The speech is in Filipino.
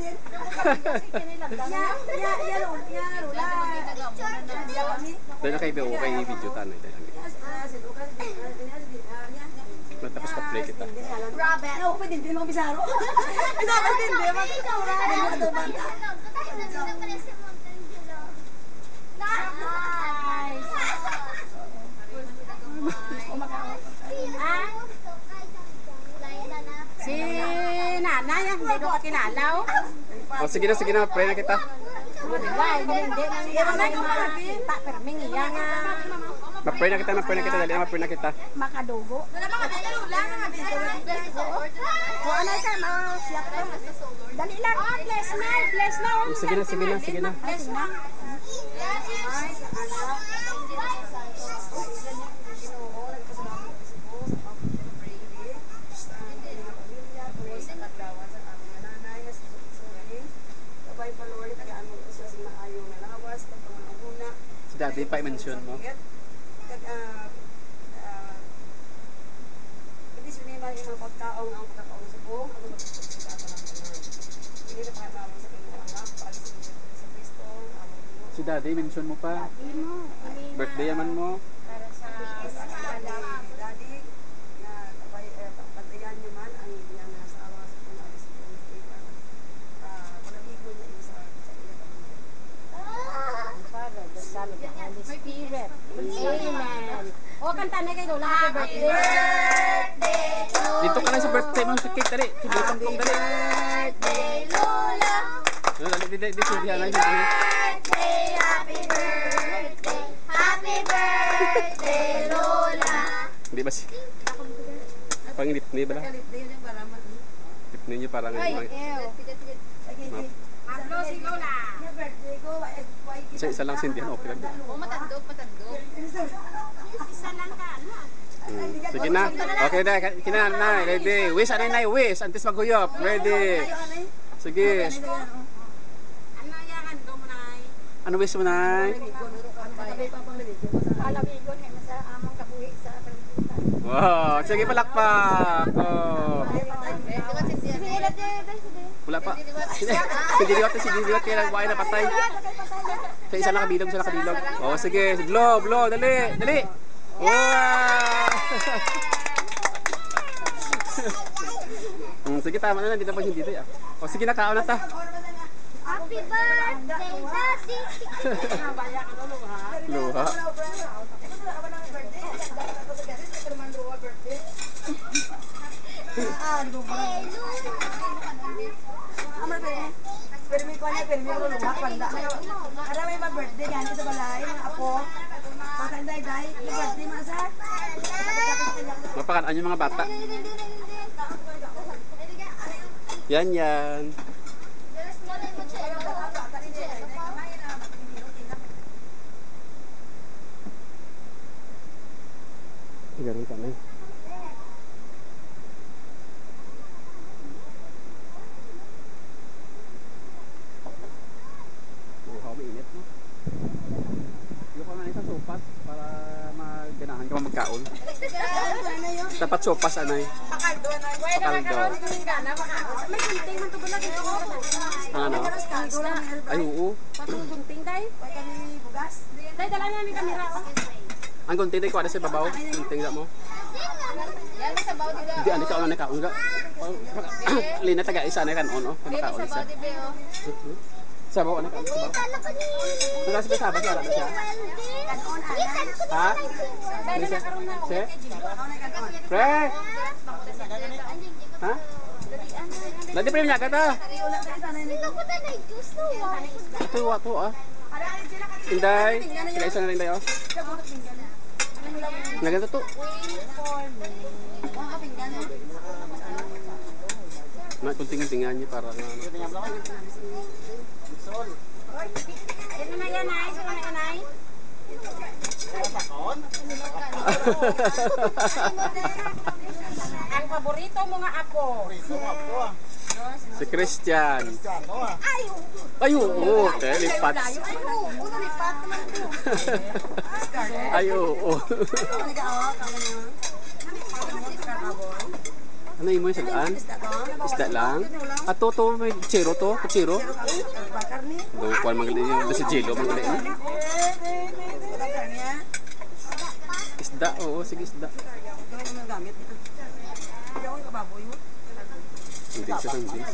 din. Ya, rula. Dahil na kayo video tanay. Tapos pa-play kita. Robert. Ako pa din mo bisaro. Dapat din di ba? Si nanay, hindi ko kakilalaw. O sige na, pray na kita. Hindi. Tak perming iya nga. Ma-pray na kita, dali na ma-pray na kita. Makadugo. Kung ano ka, siyak ka. Dali lang. Bless na. Sige na. Bless na. Si Daddy pa i-mention mo. Si Daddy, mention mo pa. Birthday yaman mo. Amen. O, kanta na kayo. Happy birthday. Dito ka lang sa birthday mo. Cake, dali. Dito kang dali. Birthday, Lola. Dito, Happy birthday, Lola. Hindi ba si... Pangilip niya ba lang? Lip niya parang... Hablo si Lola. Isa lang sindihan, okay lang. Matandog. Isa lang ka, ano? Sige na. Okay na. Kinana, ready. Wish, anay, wish. Antes maghuyop. Ready. Sige. Ano yan? Ano wish mo, Nay? Wow. Sige, palakpak. Oh. Wala pa. Si Diliwat kaya nagwain na patay. Sa isa lang kabilog. Oh, sige. Blow. Dali. Wow! Sige, tama na. Dito pa hindi dito. O, sige, nakaon na ta. Happy birthday, Daddy! Luha. Permi ko luha panda. Kada may mag-birthday yan sa balay ng apo. Pakanday, birthday masa. Mapakaan yung mga bata. Yan. Ganun kami. Mainit, no? Yung ka nga isang sopas para maganahan ka magkaon. Dapat sopas, anay. Pakaldo. May gunting man to ba dito? Ano? Ay, oo. Patong gunting day. Bugas. Day dala na ni kamera. Ang gunting day ko ada sa babaw. Gunting mo. Yan sa baw diga. Di ani ka ono nakaon ga. Lina taga isa na kan ono. Nakaon isa. Sabaw ano ka? Sabaw. Sabaw sabat wala siya. Ha? Se? Pre. Ha? Nanti pre niya ka ta. Ito wato ah. Inday. Kaya isa na rin tayo. Naganto to. Na kunting-kuntingan niya para ano. Yan na yan ay, sila na yan ay. Ang paborito mo nga apo. Si Christian. Ay, oo. Okay, lipat. Ay, oo. Ano yung mo yung sagaan? Isda to. Isda lang. At to, may kutsiro to. Kutsiro. Bakar ni. Lukuan magaling yung si Jilo magaling. Bakar niya. Isda, oo, sige isda. Ito yung mga gamit. Hindi ako yung kababoy mo. Hindi sa sanggis.